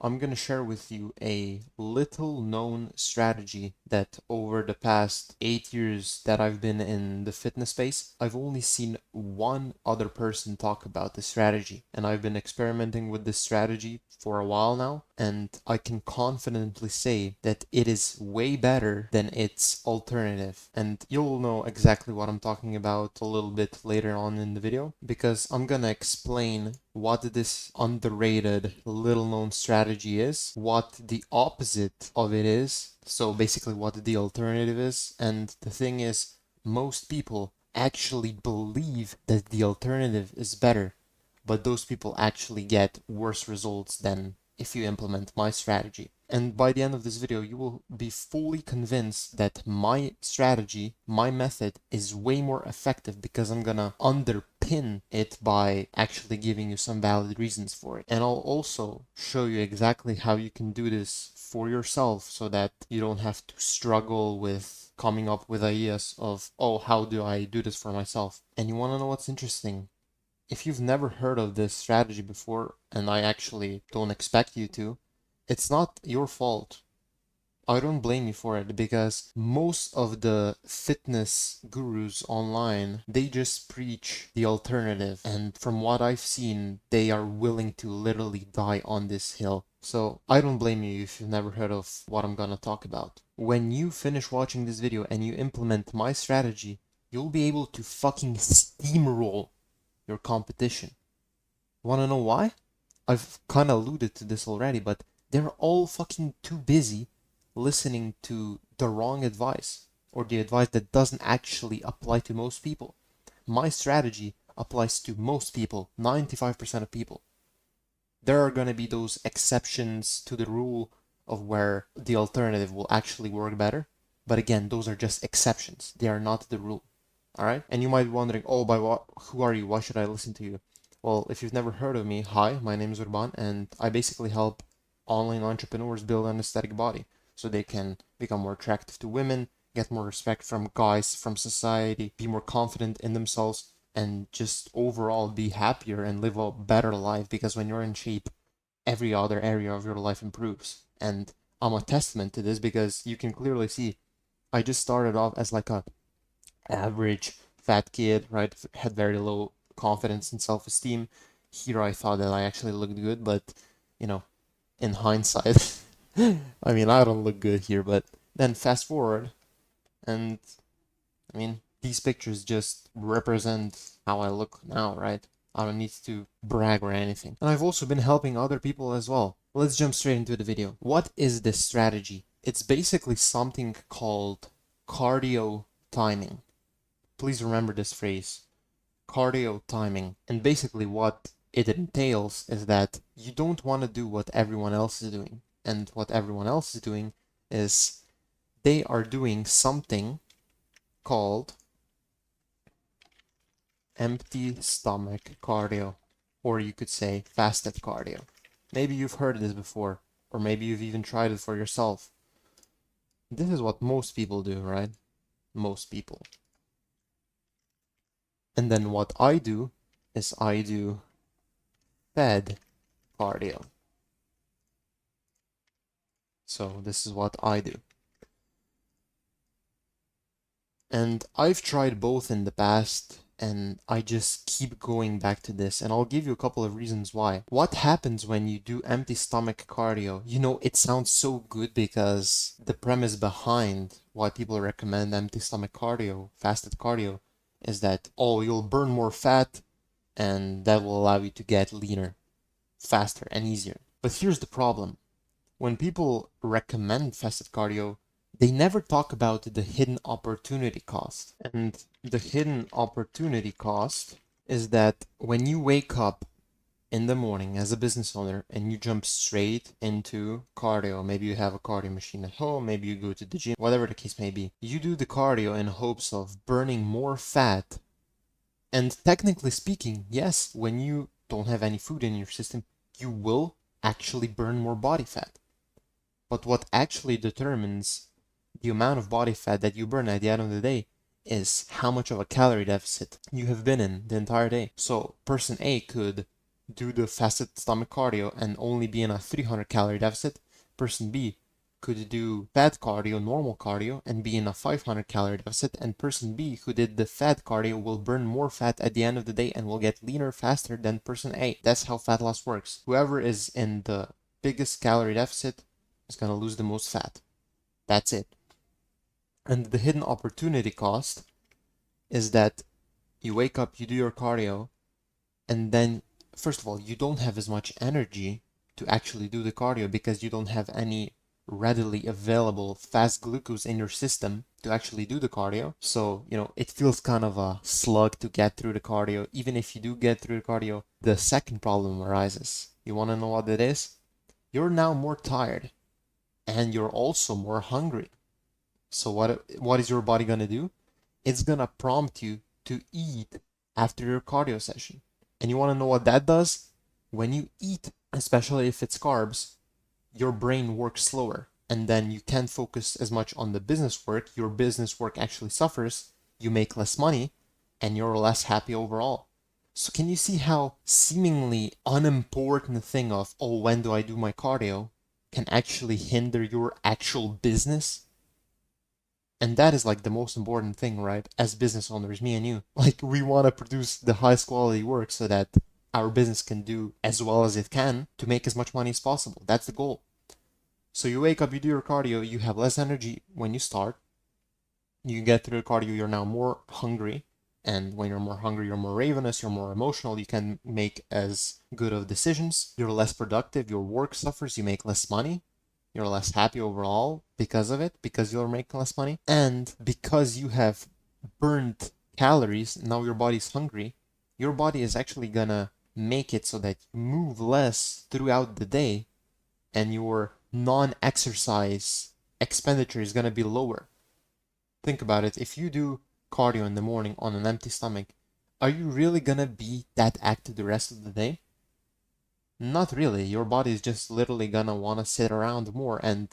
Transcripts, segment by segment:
I'm going to share with you a little known strategy that over the past 8 years that I've been in the fitness space, I've only seen one other person talk about this strategy. And I've been experimenting with this strategy for a while now, and I can confidently say that it is way better than its alternative. And you'll know exactly what I'm talking about a little bit later on in the video, because I'm gonna explain what this underrated little known strategy is, what the opposite of it is, so basically what the alternative is. And the thing is, most people actually believe that the alternative is better, but those people actually get worse results than if you implement my strategy. And by the end of this video, you will be fully convinced that my strategy, my method, is way more effective because I'm gonna underpin it by actually giving you some valid reasons for it. And I'll also show you exactly how you can do this for yourself so that you don't have to struggle with coming up with ideas of, oh, how do I do this for myself? And you wanna know what's interesting? If you've never heard of this strategy before, and I actually don't expect you to, it's not your fault. I don't blame you for it because most of the fitness gurus online, they just preach the alternative. And from what I've seen, they are willing to literally die on this hill. So I don't blame you if you've never heard of what I'm gonna talk about. When you finish watching this video and you implement my strategy, you'll be able to fucking steamroll your competition. Wanna know why? I've kinda alluded to this already, but they're all fucking too busy listening to the wrong advice or the advice that doesn't actually apply to most people. My strategy applies to most people, 95% of people. There are gonna be those exceptions to the rule of where the alternative will actually work better. But again, those are just exceptions. They are not the rule. All right. And you might be wondering, oh, by what? Who are you? Why should I listen to you? Well, if you've never heard of me, hi, my name is Urban, and I basically help online entrepreneurs build an aesthetic body so they can become more attractive to women, get more respect from guys, from society, be more confident in themselves, and just overall be happier and live a better life. Because when you're in shape, every other area of your life improves. And I'm a testament to this because you can clearly see I just started off as like a average fat kid, right? Had very low confidence and self-esteem. Here I thought that I actually looked good, but you know, in hindsight, I mean, I don't look good here, but then fast forward, and I mean, these pictures just represent how I look now, right? I don't need to brag or anything. And I've also been helping other people as well. Let's jump straight into the video. What is this strategy? It's basically something called cardio timing. Please remember this phrase, cardio timing. And basically what it entails is that you don't want to do what everyone else is doing. And what everyone else is doing is they are doing something called empty stomach cardio, or you could say fasted cardio. Maybe you've heard this before, or maybe you've even tried it for yourself. This is what most people do, right? Most people. And then what I do is I do fed cardio. So this is what I do. And I've tried both in the past, and I just keep going back to this, and I'll give you a couple of reasons why. What happens when you do empty stomach cardio? You know, it sounds so good because the premise behind why people recommend empty stomach cardio, fasted cardio, is that, oh, you'll burn more fat, and that will allow you to get leaner faster and easier. But here's the problem. When people recommend fasted cardio, they never talk about the hidden opportunity cost. And the hidden opportunity cost is that when you wake up in the morning as a business owner and you jump straight into cardio, maybe you have a cardio machine at home, maybe you go to the gym, whatever the case may be, you do the cardio in hopes of burning more fat. And technically speaking, yes, when you don't have any food in your system, you will actually burn more body fat. But what actually determines the amount of body fat that you burn at the end of the day is how much of a calorie deficit you have been in the entire day. So person A could do the fasted stomach cardio and only be in a 300 calorie deficit. Person B could do fat cardio, normal cardio, and be in a 500 calorie deficit. And person B, who did the fat cardio, will burn more fat at the end of the day and will get leaner faster than person A. That's how fat loss works. Whoever is in the biggest calorie deficit is going to lose the most fat. That's it. And the hidden opportunity cost is that you wake up, you do your cardio, and then, first of all, you don't have as much energy to actually do the cardio because you don't have any readily available fast glucose in your system to actually do the cardio. So, it feels kind of a slug to get through the cardio. Even if you do get through the cardio, the second problem arises. You want to know what it is? You're now more tired and you're also more hungry. So what is your body going to do? It's going to prompt you to eat after your cardio session. And you want to know what that does? When you eat, especially if it's carbs, your brain works slower. And then you can't focus as much on the business work. Your business work actually suffers. You make less money and you're less happy overall. So can you see how seemingly unimportant thing of, oh, when do I do my cardio, can actually hinder your actual business? And that is like the most important thing, right? As business owners, me and you, like we want to produce the highest quality work so that our business can do as well as it can to make as much money as possible. That's the goal. So you wake up, you do your cardio, you have less energy when you start. You get through the cardio, you're now more hungry. And when you're more hungry, you're more ravenous, you're more emotional, you can make as good of decisions, you're less productive, your work suffers, you make less money. You're less happy overall because of it, because you're making less money. And because you have burned calories, now your body's hungry, your body is actually gonna make it so that you move less throughout the day and your non-exercise expenditure is gonna be lower. Think about it. If you do cardio in the morning on an empty stomach, are you really gonna be that active the rest of the day? Not really. Your body is just literally gonna wanna sit around more, and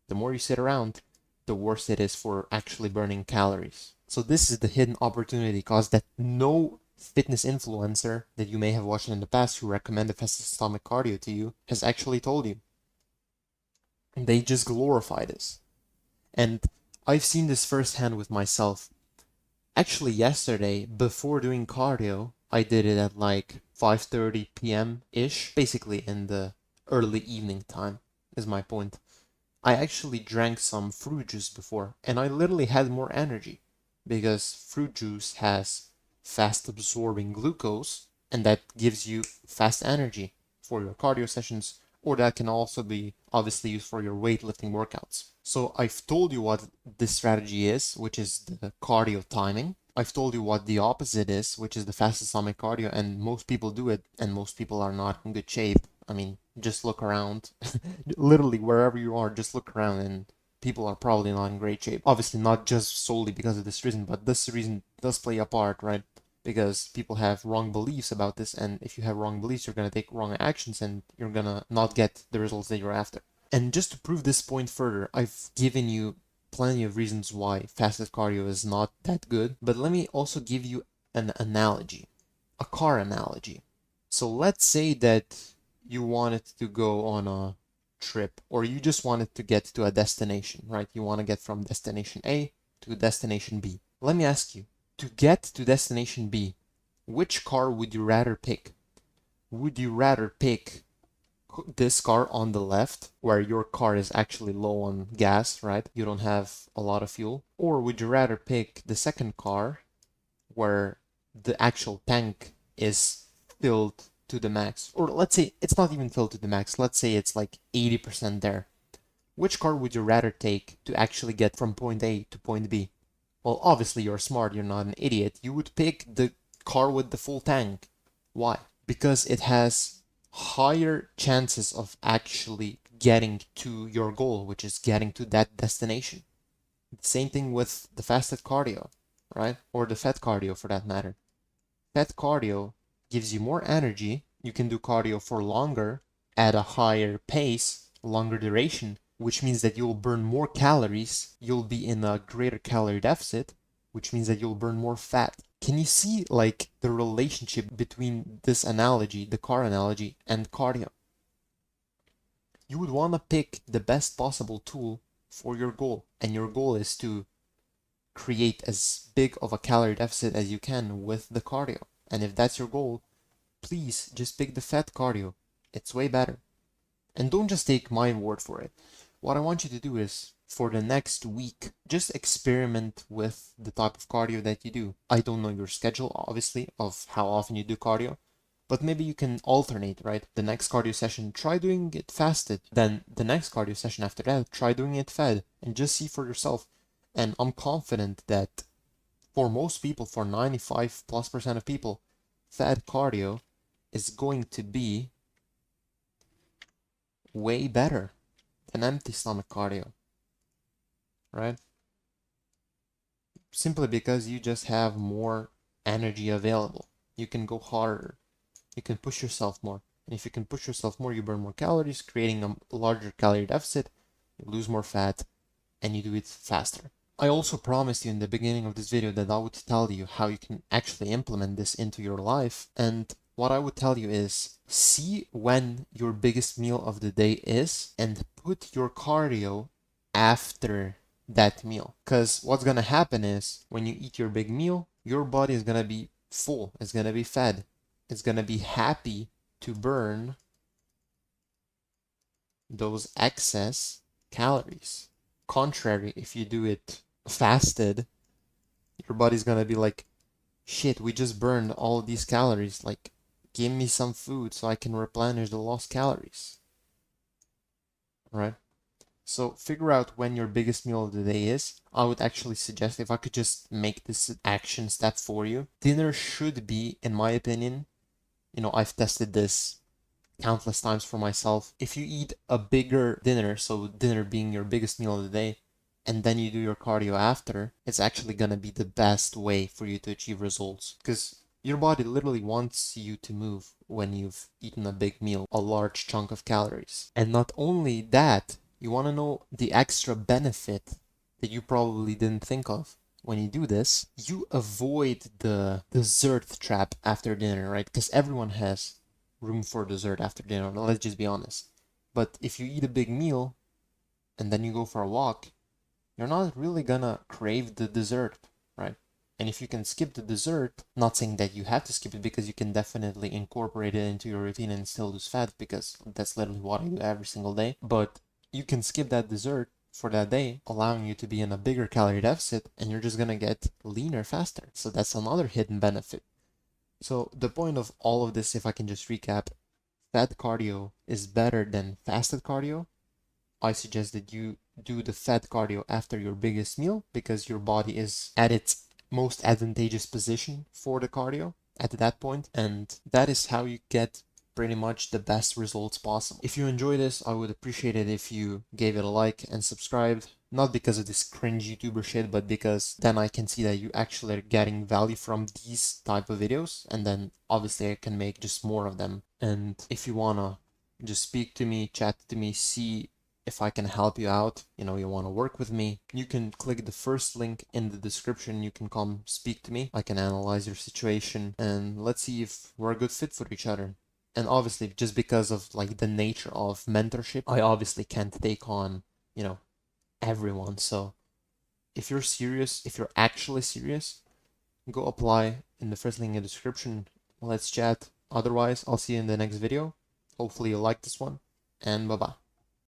the more you sit around, the worse it is for actually burning calories. So this is the hidden opportunity cost that no fitness influencer that you may have watched in the past who recommended fasted stomach cardio to you has actually told you. They just glorify this. And I've seen this firsthand with myself. Actually, yesterday, before doing cardio, I did it at like 5:30 p.m.-ish, basically in the early evening time, is my point. I actually drank some fruit juice before, and I literally had more energy because fruit juice has fast absorbing glucose, and that gives you fast energy for your cardio sessions, or that can also be obviously used for your weightlifting workouts. So I've told you what this strategy is, which is the cardio timing. I've told you what the opposite is, which is the fast stomach cardio, and most people do it, and most people are not in good shape. I mean, just look around. Literally, wherever you are, just look around, and people are probably not in great shape. Obviously, not just solely because of this reason, but this reason does play a part, right? Because people have wrong beliefs about this, and if you have wrong beliefs, you're gonna take wrong actions, and you're gonna not get the results that you're after. And just to prove this point further, I've given you plenty of reasons why fasted cardio is not that good, but let me also give you an analogy, a car analogy. So let's say that you wanted to go on a trip, or you just wanted to get to a destination, right? You want to get from destination A to destination B. Let me ask you, to get to destination B, which car would you rather pick? Would you rather pick this car on the left, where your car is actually low on gas, right? You don't have a lot of fuel. Or would you rather pick the second car, where the actual tank is filled to the max? Or let's say it's not even filled to the max. Let's say it's like 80% there. Which car would you rather take to actually get from point A to point B? Well, obviously you're smart, you're not an idiot. You would pick the car with the full tank. Why? Because it has higher chances of actually getting to your goal, which is getting to that destination. Same thing with the fasted cardio, right? Or the fat cardio for that matter. Fat cardio gives you more energy. You can do cardio for longer at a higher pace, longer duration, which means that you'll burn more calories. You'll be in a greater calorie deficit, which means that you'll burn more fat. Can you see like the relationship between this analogy, the car analogy, and cardio? You would want to pick the best possible tool for your goal, and your goal is to create as big of a calorie deficit as you can with the cardio. And if that's your goal, please just pick the fat cardio. It's way better. And don't just take my word for it. What I want you to do is, for the next week, just experiment with the type of cardio that you do. I don't know your schedule, obviously, of how often you do cardio, but maybe you can alternate, right? The next cardio session, try doing it fasted. Then the next cardio session after that, try doing it fed, and just see for yourself. And I'm confident that for most people, for 95+% of people, fed cardio is going to be way better than empty stomach cardio, right? Simply because you just have more energy available. You can go harder. You can push yourself more. And if you can push yourself more, you burn more calories, creating a larger calorie deficit, you lose more fat, and you do it faster. I also promised you in the beginning of this video that I would tell you how you can actually implement this into your life. And what I would tell you is see when your biggest meal of the day is and put your cardio after that meal. Because what's going to happen is when you eat your big meal, your body is going to be full, it's going to be fed, it's going to be happy to burn those excess calories. Contrary, if you do it fasted, your body's gonna be like, shit, we just burned all these calories. Like, give me some food so I can replenish the lost calories. Right? So figure out when your biggest meal of the day is. I would actually suggest, if I could just make this action step for you, dinner should be, in my opinion, I've tested this countless times for myself. If you eat a bigger dinner, so dinner being your biggest meal of the day, and then you do your cardio after, it's actually gonna be the best way for you to achieve results. Because your body literally wants you to move when you've eaten a big meal, a large chunk of calories. And not only that, you wanna know the extra benefit that you probably didn't think of. When you do this, you avoid the dessert trap after dinner, right? Because everyone has room for dessert after dinner, let's just be honest. But if you eat a big meal and then you go for a walk, you're not really gonna crave the dessert, right? And if you can skip the dessert, not saying that you have to skip it, because you can definitely incorporate it into your routine and still lose fat, because that's literally what I do every single day. But you can skip that dessert for that day, allowing you to be in a bigger calorie deficit, and you're just gonna get leaner faster. So that's another hidden benefit. So the point of all of this, if I can just recap, fat cardio is better than fasted cardio. I suggest that you do the fat cardio after your biggest meal, because your body is at its most advantageous position for the cardio at that point, and that is how you get pretty much the best results possible. If you enjoy this, I would appreciate it if you gave it a like and subscribed, not because of this cringe YouTuber shit, but because then I can see that you actually are getting value from these type of videos, and then obviously I can make just more of them. And if you wanna just speak to me, chat to me, see if I can help you out, you want to work with me, you can click the first link in the description. You can come speak to me. I can analyze your situation and let's see if we're a good fit for each other. And obviously, just because of like the nature of mentorship, I obviously can't take on, everyone. So if you're serious, if you're actually serious, go apply in the first link in the description. Let's chat. Otherwise, I'll see you in the next video. Hopefully you like this one, and bye-bye.